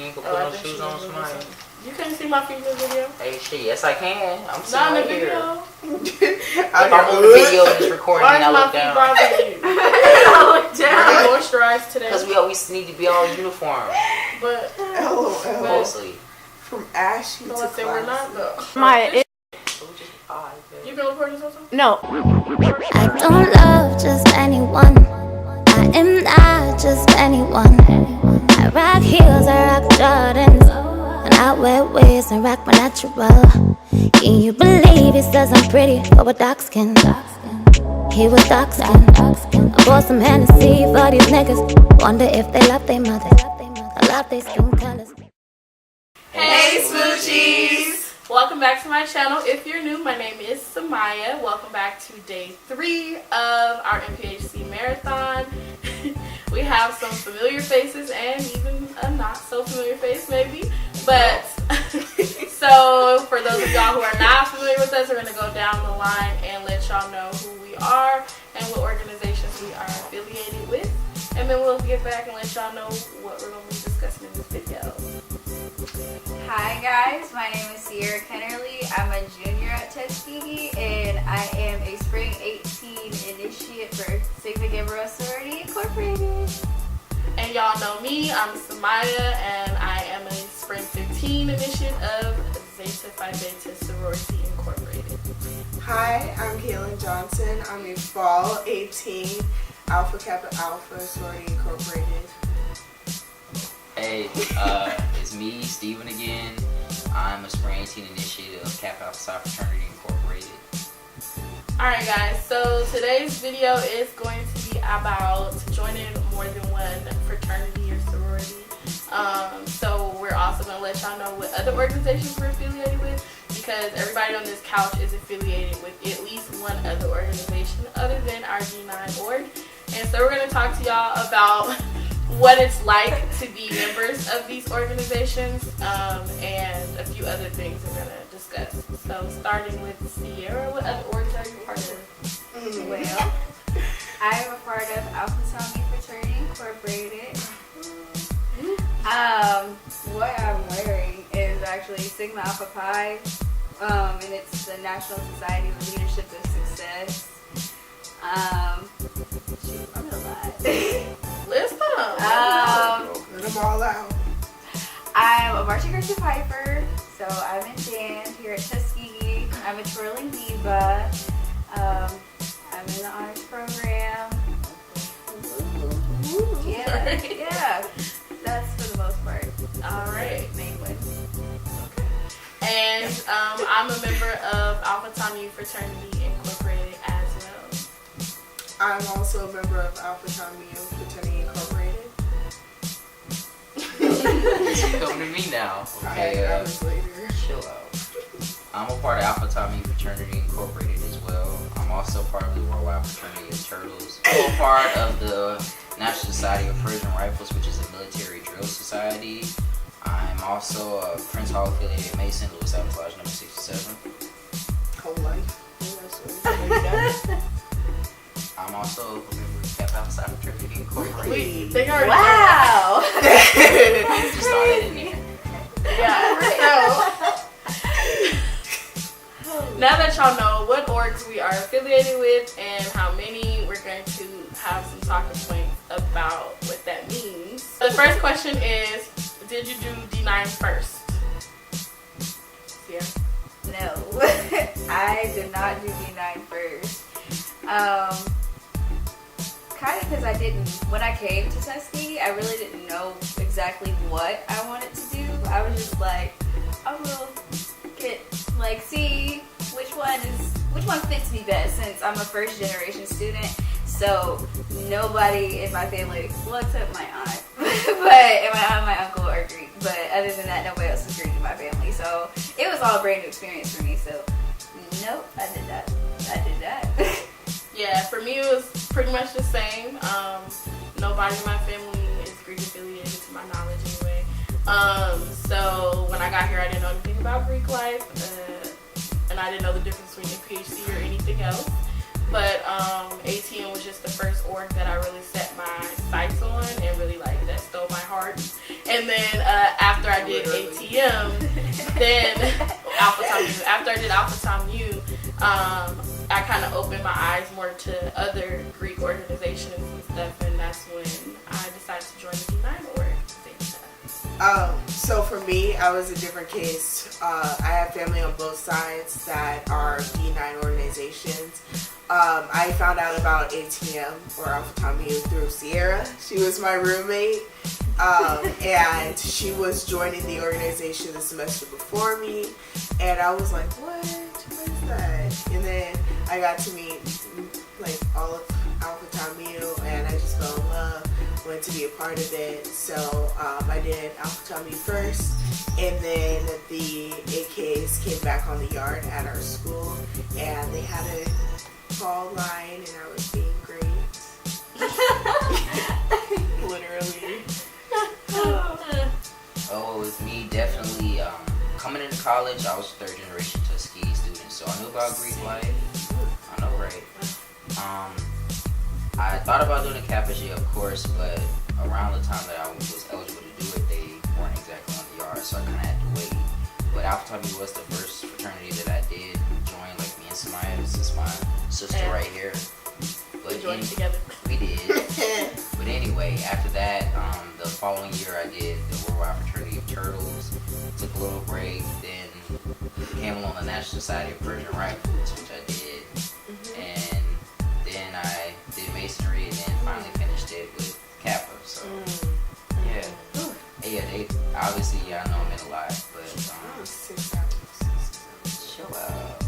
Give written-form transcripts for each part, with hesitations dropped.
You can put no shoes on, Semyia. You couldn't see my feet in the video? Hey, shit, yes I can. I'm sitting Not in right the here. video. If I'm on the video and it's recording, Why I is my look feet down. bothering you? I look down. I moisturized today. Because we always need to be all uniform. But LOL. Mostly. From ashy to let's say we're not though. My You can record this also? no. I don't love just anyone. I am not just anyone. I rock heels, I rock Jordans, and I wear wigs and rock my natural. Can you believe he says I'm pretty for a dark skin? He was dark skin. I bought some Hennessy for these niggas. Wonder if they love their mother. I love their skin colors. Hey Smoochies! Welcome back to my channel. If you're new, my name is Semyia. Welcome back to day 3 of our NPHC marathon. We have some familiar faces and even a not so familiar face maybe. But so for those of y'all who are not familiar with us, we're going to go down the line and let y'all know who we are and what organizations we are affiliated with. And then we'll get back and let y'all know what we're going to be discussing in this video. Hi guys, my name is Sierra Kennerly. I'm a junior at Tuskegee and I am a Spring 18 initiate for Sigma Gamma Sorority Incorporated. And y'all know me, I'm Semyia, and I am a Spring 15 initiate of Zeta Phi Beta Sorority Incorporated. Hi, I'm Kaylin Johnson. I'm a Fall 18 Alpha Kappa Alpha Sorority Incorporated. Hey, it's me, Steven again. I'm a Spring 18 initiative of Kappa Alpha Psi Fraternity Incorporated. Alright guys, so today's video is going to be about joining more than one fraternity or sorority. So we're also going to let y'all know what other organizations we're affiliated with, because everybody on this couch is affiliated with at least one other organization other than our G9 org. And so we're going to talk to y'all about what it's like to be members of these organizations, and a few other things we're going to discuss. So starting with Sierra, what other orgs are you part of? Well, I am a part of Alpha Tommy Fraternity Incorporated. What I'm wearing is actually Sigma Alpha Pi, and it's the National Society for Leadership of Success. Shoot, I'm gonna lie. List them. Let them all out. I'm a marching group piper, so I'm in band here at Tuskegee. I'm a twirling diva. I'm in the honors program. Yeah. That's for the most part. Alright. Mainly. And I'm a member of Alpha Tommy Fraternity Incorporated as well. I'm also a member of Alpha Tommy Fraternity Incorporated. Come to me now. Okay, Okay, hours later. chill out. I'm a part of Alpha Tommy Fraternity Incorporated as well. I'm also part of the Worldwide Fraternity of Turtles. I'm a part of the National Society of Persian Rifles, which is a military drill society. I'm also a Prince Hall affiliated Mason, Louis Alpha Lodge number 67. Whole life. Yeah, I'm also a member of Kappa Alpha Psi Fraternity Incorporated. Wait, they already Wow! Just throw that in there. Yeah, so now that y'all know what orgs we are affiliated with and how many, we're going to have some talking points about what that means. The first question is, did you do D9 first? Yeah. No. I did not do D9 first. Kind of because I didn't, when I came to Tuskegee, I really didn't know exactly what I wanted to do. I was just like, I will get, like, see which one fits me best, since I'm a first generation student. So nobody in my family, well, except my aunt, and my aunt and my uncle are Greek. But other than that, nobody else is Greek in my family. So it was all a brand new experience for me. So nope, I did that. Yeah, for me it was pretty much the same. Nobody in my family is Greek affiliated to my knowledge anyway. So when I got here, I didn't know anything about Greek life, and I didn't know the difference between NPHC or anything else. but ATM was just the first org that I really set my sights on and really like that stole my heart. And then after I did ATM, then after I did Alpha Tom U, I kind of opened my eyes more to other Greek organizations and stuff, and that's when I decided to join the D9 org. So for me, I was a different case. I have family on both sides that are D9 organizations. I found out about ATM or Alpha Tom U through Sierra. She was my roommate, and she was joining the organization the semester before me, and I was like, what is that? And then I got to meet like all of Alpha Tom U, and I just fell in love. Wanted to be a part of it, so I did Alpha Tom U first, and then the AKs came back on the yard at our school, and they had a fall line, and I was being great. Literally. Oh, with me, definitely coming into college, I was a third generation Tuskegee student, so I knew about Greek life. I know, right? I thought about doing a Kappa-J, of course, but around the time that I was eligible to do it, they weren't exactly on the yard, so I kind of had to wait. But Alpha Tom U was the first fraternity that I did join, like me and Semyia. This is my sister right here. But we joined together. We did. But anyway, after that, the following year I did the Worldwide Fraternity of Turtles. Took a little break, then came along the National Society of Persian Rifles, which I did. And then I did masonry, and then finally finished it with Kappa. So yeah, they obviously I know I'm in a lot, but 6 hours. chill out.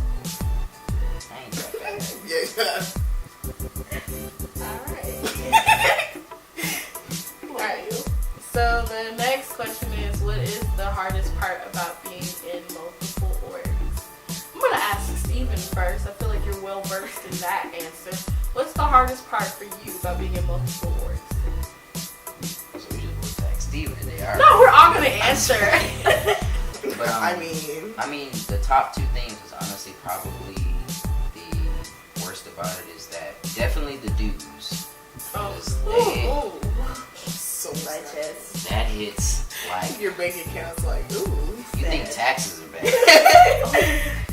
I ain't that bad. Yeah. Alright. So the next question is, what is the hardest part about being in multiple orgs? I'm gonna ask Steven first. I feel like you're well versed in that answer. What's the hardest part for you about being in multiple orgs? So we just will tag Steven today. All right. No, we're all gonna answer. But I mean, the top two things is honestly probably the worst about it is that definitely the dues. so That hits like your bank account's like, ooh. you think taxes are bad.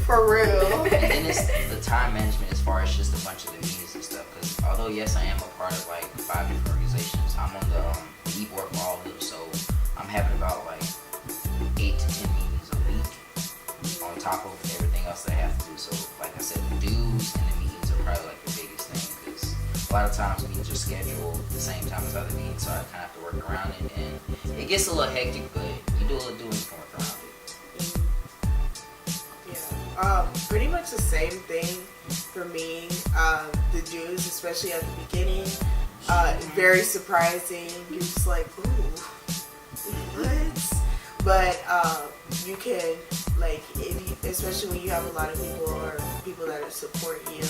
For real. And then it's the time management as far as just a bunch of the meetings and stuff. Because although yes, I am a part of like 5 different organizations, I'm on the e-board for all of them. So I'm having about like 8 to 10 meetings a week on top of everything else that I have to do. So like I said, the dues and the meetings are probably like the biggest thing, because a lot of times meetings are scheduled at the same time as other meetings, so I kind of have to work around it, and it gets a little hectic, but you do a little doing, you can work around it. Pretty much the same thing for me. The dues, especially at the beginning, very surprising. You're just like, ooh, what? But you can, like, especially when you have a lot of people or people that support you,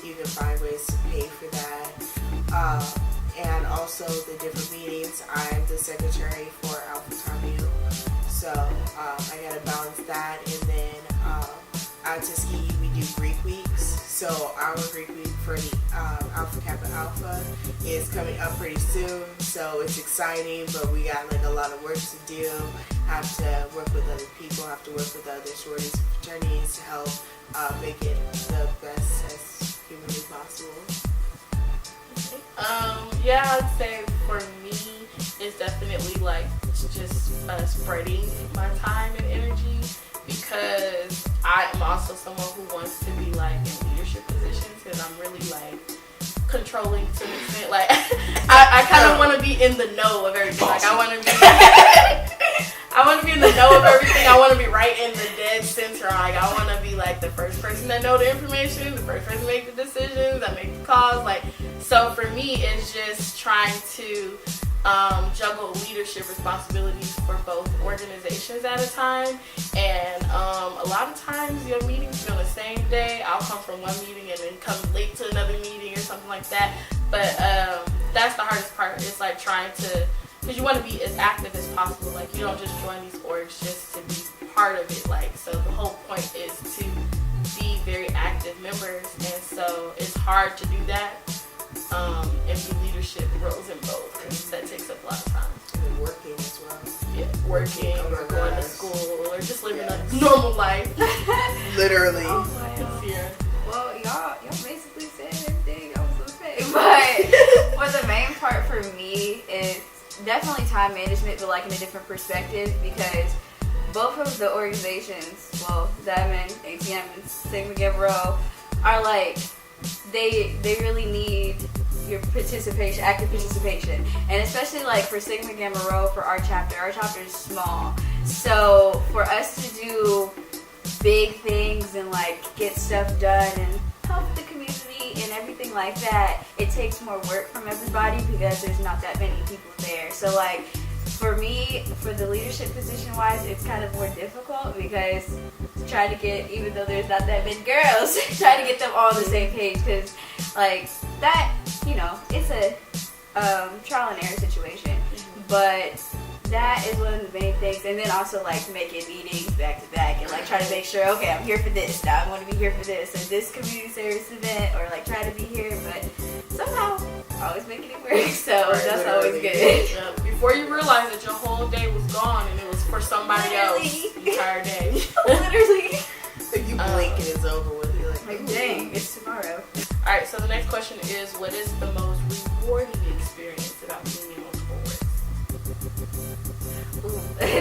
you can find ways to pay for that. And also the different meetings. I'm the secretary for Alpha Tom U, so I gotta balance that. And then at Tuskegee we do Greek weeks, so our Greek week for the Alpha Kappa Alpha is coming up pretty soon, so it's exciting, but we got like a lot of work to do. Have to work with other people, have to work with other sororities and fraternities to help make it the best as humanly possible. Yeah, I'd say for me, it's definitely like just spreading my time and energy, because I'm also someone who wants to be like in leadership positions, because I'm really like controlling to an extent. Like I kind of want to be in the know of everything. Like I want to be in the know of everything. I want to be right in the dead center. Like I want to be like the first person that know the information, the first person to make the decisions, that make the calls. Like, so for me, it's just trying to juggle leadership responsibilities for both organizations at a time. And a lot of times your meetings be on the same day. I'll come from one meeting and then come late to another meeting or something like that. But that's the hardest part. It's like trying to, because you want to be as active as possible. Like you don't just join these orgs just to be part of it. Like, so the whole point is to be very active members, and so it's hard to do that and be leadership roles in both, because that takes up a lot of time. And working as well. Yeah, working or going to school or just living a normal life. Literally. Oh, wow. Yeah. Well, y'all basically said everything I was gonna say. But for the main part for me is definitely time management, but like in a different perspective, because both of the organizations, well, Diamond, ATM, and Semyia Row, are like, they really need your participation, active participation. And especially like for Sigma Gamma Rho, for our chapter is small. So for us to do big things and like get stuff done and help the community and everything like that, it takes more work from everybody because there's not that many people there. So like for me, for the leadership position wise, it's kind of more difficult because trying to get, even though there's not that many girls, trying to get them all on the same page, because like that, you know, it's a trial and error situation. But that is one of the main things. And then also like making meetings back to back and like try to make sure, okay, I'm here for this, now I'm going to be here for this, and this community service event, or like try to be here, but somehow always making it work. So that's always good. Yeah, before you realize that your whole day was gone and it was for somebody else, the entire day. Literally. If you blink and it's over with, you're Like, dang, it's tomorrow. Alright, so the next question is, what is the most rewarding experience about being in multiple works?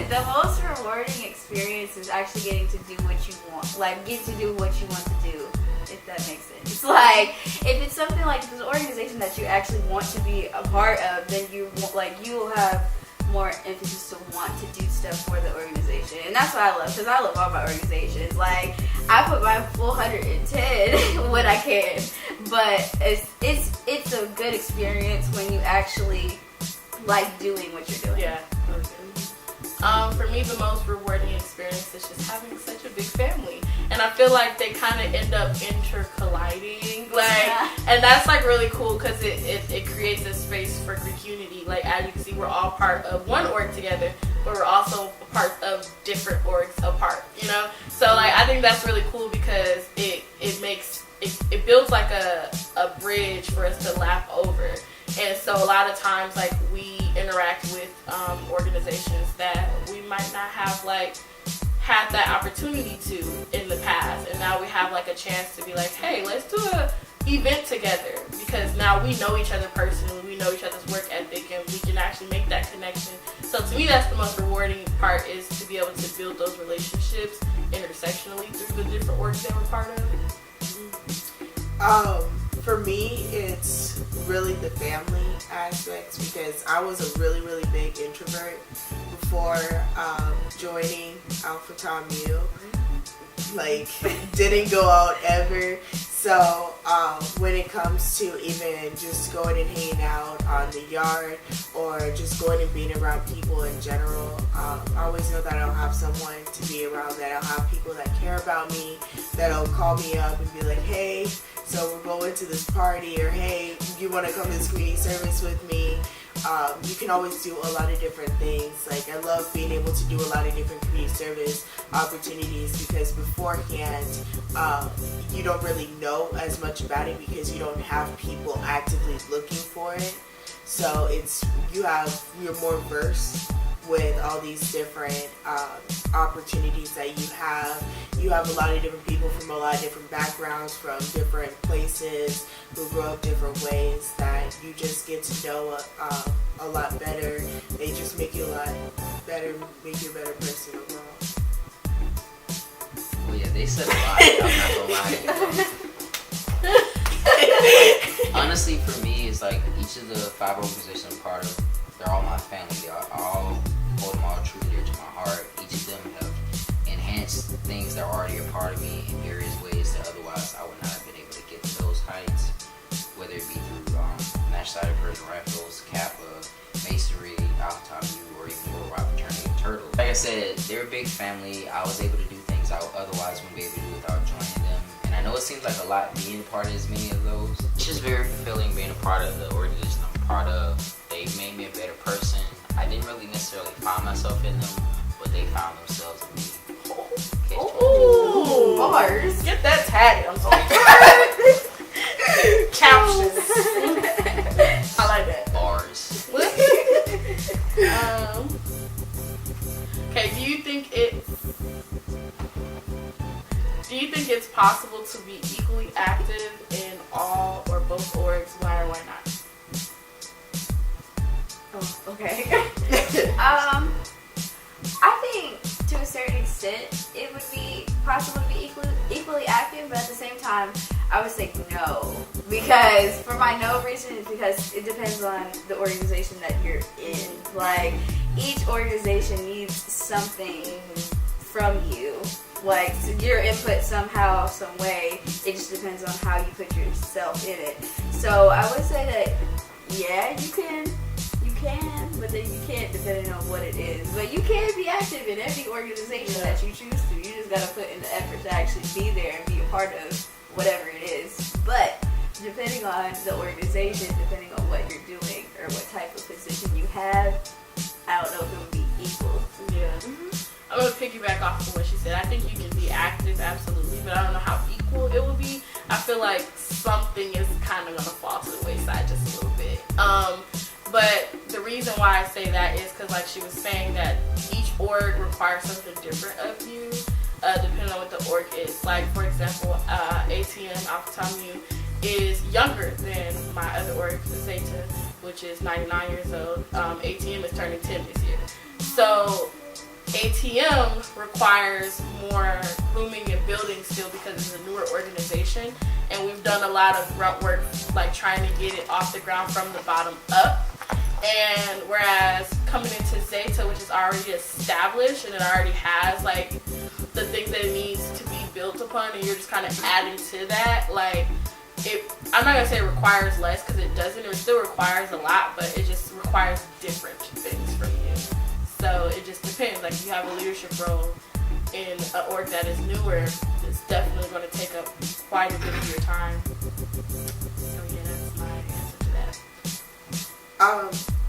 The most rewarding experience is actually getting to do what you want. Like, get to do what you want to do, if that makes sense. Like, if it's something like this organization that you actually want to be a part of, then you will have more emphasis to want to do stuff for the organization. And that's what I love, because I love all my organizations. Like, I put my full 110 when I can. But it's a good experience when you actually like doing what you're doing. Yeah. For me, the most rewarding experience is just having such a big family, and I feel like they kind of end up intercolliding, and that's like really cool because it creates a space for Greek unity. Like, as you can see, we're all part of one org together, but we're also part of different orgs apart, you know. So like, I think that's really cool because it builds like a bridge for us to lap over. And so a lot of times, like, we interact with organizations that we might not have had that opportunity to in the past, and now we have like a chance to be like, hey, let's do a event together, because now we know each other personally, we know each other's work ethic, and we can actually make that connection. So to me, that's the most rewarding part, is to be able to build those relationships intersectionally through the different orgs that we're part of. For me, it's really the family aspects, because I was a really, really big introvert before joining Alpha Tau Mu. Like, didn't go out ever. So when it comes to even just going and hanging out on the yard, or just going and being around people in general, I always know that I'll have someone to be around, that I'll have people that care about me, that'll call me up and be like, hey, so we're going to this party, or hey, you want to come to this community service with me? You can always do a lot of different things. Like, I love being able to do a lot of different community service opportunities, because beforehand, you don't really know as much about it because you don't have people actively looking for it. So you're more versed with all these different opportunities that you have. You have a lot of different people from a lot of different backgrounds, from different places, who grow up different ways, that you just get to know a lot better. They just make you a lot better, make you a better person overall. Well, yeah, they said a lot. I'm not gonna lie to you. Honestly, for me, it's like each of the 5 organizations I'm part of, they're all my family. I all hold them all true dear to my heart. Each of them have enhanced things that are already a part of me in various ways that otherwise I would not have been able to get to those heights, whether it be through National Society of Persian Rifles, Kappa, Masonry, Alpha Tau Mu, or even Worldwide Fraternity and Turtles. Like I said, they're a big family. I was able to do things I otherwise wouldn't be able to do without joining them. And I know it seems like a lot being part of as many of those. It's just very fulfilling being a part of the organization I'm a part of. They made me a better person. I didn't really necessarily find myself in them, but they found themselves in me. Ooh, bars. Get that tatted. I'm sorry. Captions. I like that. Bars. Okay, do you think it's possible to be equally active in all or both orgs? Why or why not? Oh, okay. I think to a certain extent it would be possible to be equally active, but at the same time, I would say no. Because for my no reason is because it depends on the organization that you're in. Like, each organization needs something from you. Like, so your input somehow, some way. It just depends on how you put yourself in it. So I would say that, yeah, you can, but then you can't depending on what it is. But you can be active in every organization that you choose to. You just gotta put in the effort to actually be there and be a part of whatever it is. But depending on the organization, depending on what you're doing or what type of position you have, I don't know if it would be equal. Yeah. I'm gonna piggyback off of what she said. I think you can be active, absolutely, but I don't know how equal it will be. I feel like something is kind of gonna fall to the wayside just a little bit. But the reason why I say that is because, like she was saying, that each org requires something different of you, depending on what the org is. Like, for example, ATM, Alpha Tau Mu, is younger than my other org, Zeta, which is 99 years old. ATM is turning 10 this year. So ATM requires more grooming and building still because it's a newer organization, and we've done a lot of grunt work, like trying to get it off the ground from the bottom up. And whereas coming into Zeta, which is already established and it already has like the things that it needs to be built upon, and you're just kind of adding to that, like I'm not gonna say it requires less, because it doesn't. It still requires a lot, but it just requires different things from you. So it just depends. Like, if you have a leadership role in an org that is newer, it's definitely going to take up quite a bit of your time. So yeah, that's my answer to that.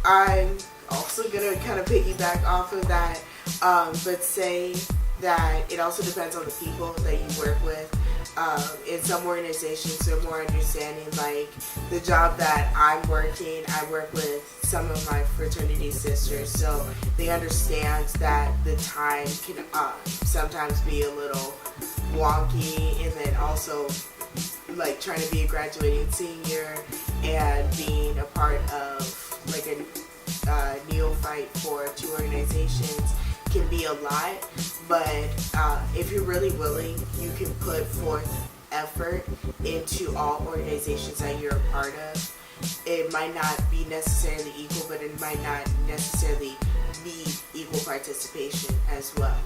I'm also gonna kind of piggyback off of that, but say that it also depends on the people that you work with. In some organizations, they're more understanding. Like, the job that I'm working, I work with some of my fraternity sisters, so they understand that the time can sometimes be a little wonky, and then also like trying to be a graduating senior and being a part of like a neophyte for two organizations can be a lot, but if you're really willing, you can put forth effort into all organizations that you're a part of. It might not be necessarily equal, but it might not necessarily be equal participation as well.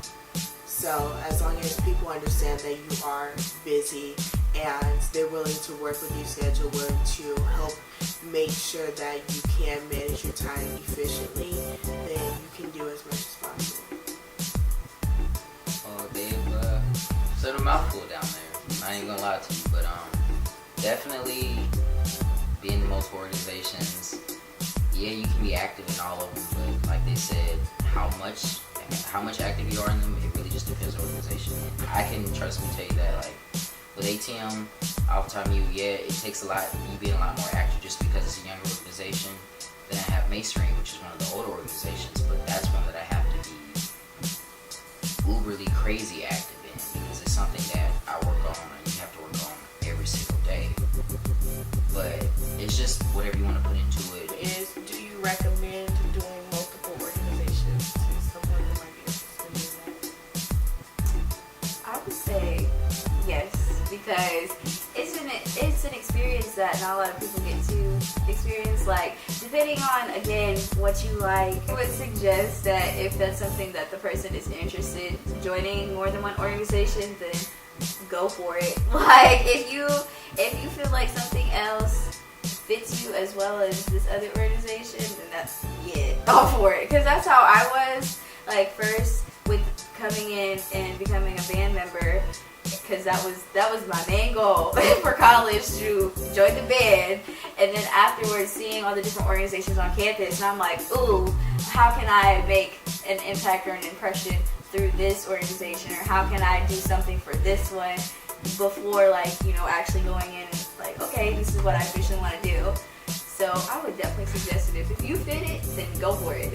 So as long as people understand that you are busy and they're willing to work with your schedule, willing to help make sure that you can manage your time efficiently, then you can do as much as possible. Well, they've said a mouthful down there. I ain't gonna lie to you, but definitely being in most organizations, yeah, you can be active in all of them, but like they said, how much active you are in them, it really just depends on the organization. And I can trust me tell you that, like, with ATM, Alpha Tau Mu, yeah, it takes a lot, you being a lot more active just because it's a younger organization. Then I have Masonry, which is one of the older organizations, but that's one that I have to be uberly crazy active in, because it's something that I work on and you have to work on every single day. But it's just whatever you want to put into it. Do you recommend doing multiple organizations to someone who might be interested in that? I would say yes, because it's an experience that not a lot of people get to experience. Like, depending on, again, what you like, I would suggest that if that's something that the person is interested in joining more than one organization, then go for it. Like, if you feel like something else fits you as well as this other organization, then that's, yeah, go for it. Because that's how I was, like, first with coming in and becoming a band member, because that was my main goal for college, to join the band. And then afterwards, seeing all the different organizations on campus, and I'm like, ooh, how can I make an impact or an impression through this organization, or how can I do something for this one before, like, you know, actually going in and like, okay, this is what I officially want to do. So I would definitely suggest it. If you fit it, then go for it.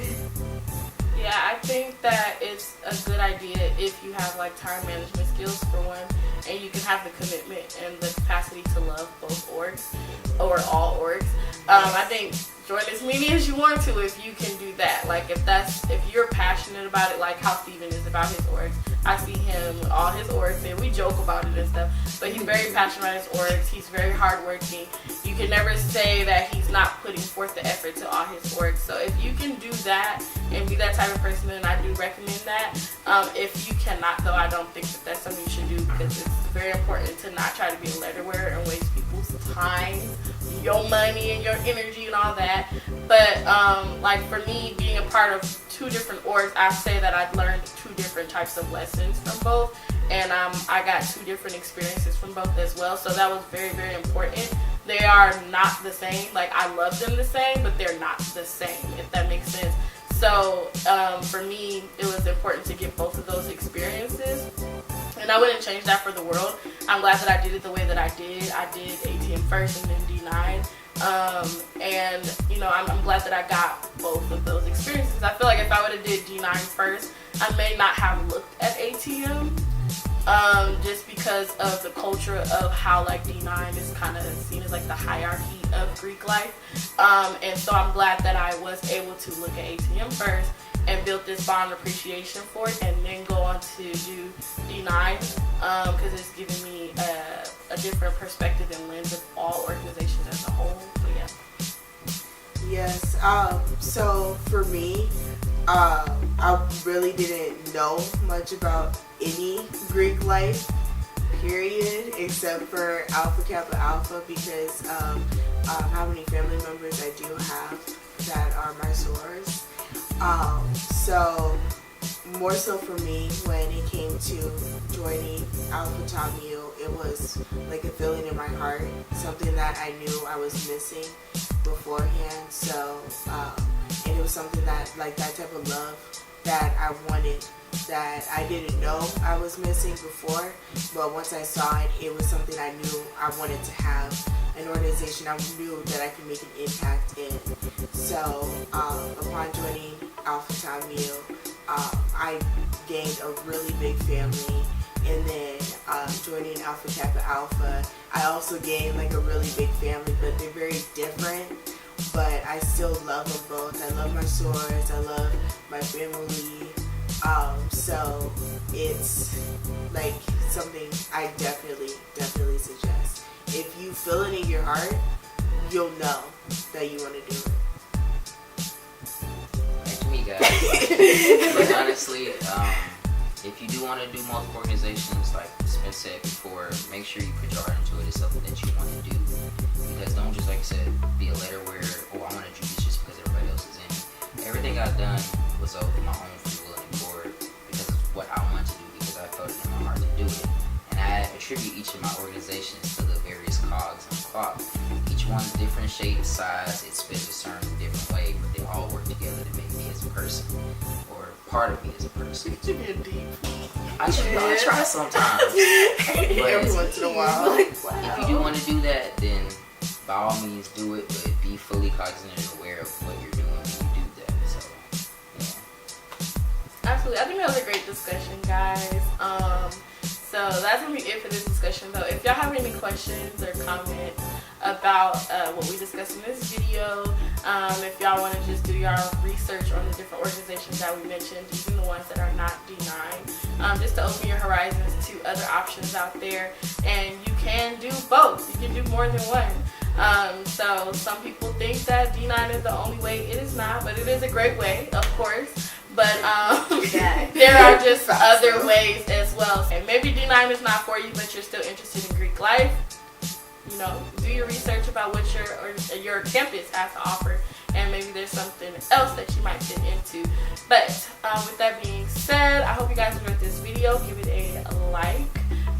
Yeah, I think that it's a good idea if you have like time management skills for one, and you can have the commitment and the capacity to love both orgs or all orgs. I think join as many as you want to if you can do that. Like if you're passionate about it, like how Steven is about his orgs. I see him, all his orgs, and we joke about it and stuff, but he's very passionate about his orgs. He's very hardworking. You can never say that he's not putting forth the effort to all his orgs. So if you can do that and be that type of person, then I do recommend that. If you cannot, though, I don't think that that's something you should do, because it's very important to not try to be a letterware and waste people's time, your money and your energy and all that. But like for me, being a part of 2 different orgs, I say that I've learned 2 different types of lessons from both, and I got 2 different experiences from both as well. So that was very, very important. They are not the same. Like, I love them the same, but they're not the same, if that makes sense. So for me, it was important to get both of those experiences, and I wouldn't change that for the world. I'm glad that I did it the way that I did. I did ATM first and then D9. And you know, I'm glad that I got both of those experiences. I feel like if I would have did D9 first, I may not have looked at ATM, just because of the culture of how like D9 is kind of seen as like the hierarchy of Greek life. And so I'm glad that I was able to look at ATM first and built this bond appreciation for it, and then go on to do D9, because it's given me a different perspective and lens of all organizations as a whole. So yeah. Yes. So for me, I really didn't know much about any Greek life, period, except for Alpha Kappa Alpha, because of how many family members I do have that are my sorors. So more so for me, when it came to joining Alpha Tau Mu, it was like a feeling in my heart, something that I knew I was missing beforehand. So and it was something that, like, that type of love that I wanted, that I didn't know I was missing before, but once I saw it, it was something I knew I wanted to have, an organization I knew that I could make an impact in. So upon joining Alpha Tau Mu, I gained a really big family, and then joining Alpha Kappa Alpha, I also gained like a really big family, but they're very different. But I still love them both. I love my sorors. I love my family. So it's like something I definitely suggest. If you feel it in your heart, you'll know that you want to do it. Like to me, guys. But honestly, if you do want to do multiple organizations, like it's been said before, make sure you put your heart into it. It's something that you want to do. Because don't just, like I said, be a letterware, oh, I want to do this just because everybody else is in it. Everything I've done was of my own free will and accord, because it's what I want to do, because I felt it in my heart to do it. And I attribute each of my organizations to the various cogs in the clock. Each one's different shape, size, it spins a certain different way, but they all work together to make me as a person, or part of me as a person. You're being deep. I try sometimes. But Every once in a while. if you do want to do that, then by all means do it, but be fully cognizant and aware of what you're doing when you do that. So, yeah. Absolutely. I think that was a great discussion, guys. So that's going to be it for this discussion, though. If y'all have any questions or comments about what we discussed in this video, if y'all want to just do your research on the different organizations that we mentioned, even the ones that are not D9, just to open your horizons to other options out there. And you can do both. You can do more than one. So some people think that D9 is the only way. It is not, but it is a great way, of course. But there are just other ways as well. And maybe D9 is not for you, but you're still interested in Greek life. You know, do your research about what your campus has to offer, and maybe there's something else that you might fit into. But with that being said, I hope you guys enjoyed this video. Give it a like,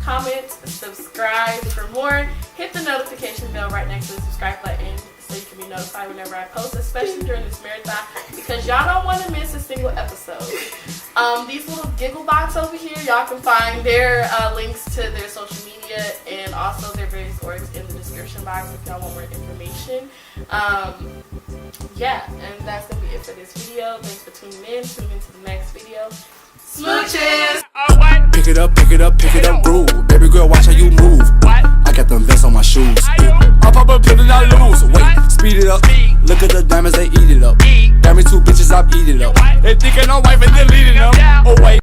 comment, subscribe for more. Hit the notification bell right next to the subscribe button so you can be notified whenever I post, especially during this marathon, because y'all don't want to miss a single episode. These little giggle box over here, y'all can find their links to their social media and also their various orgs in the description box if y'all want more information. Yeah, and that's gonna be it for this video. Thanks for tuning in. Tune into the next video. Smooches! Pick it up, groove. Baby girl, watch how you move. I got them vests on my shoes. I'll pop a pill and I lose. Wait, speed it up. Look at the diamonds, they eat it up. Got me 2 bitches, I eat it up. They thinking I'm wife and deleting them. Oh wait.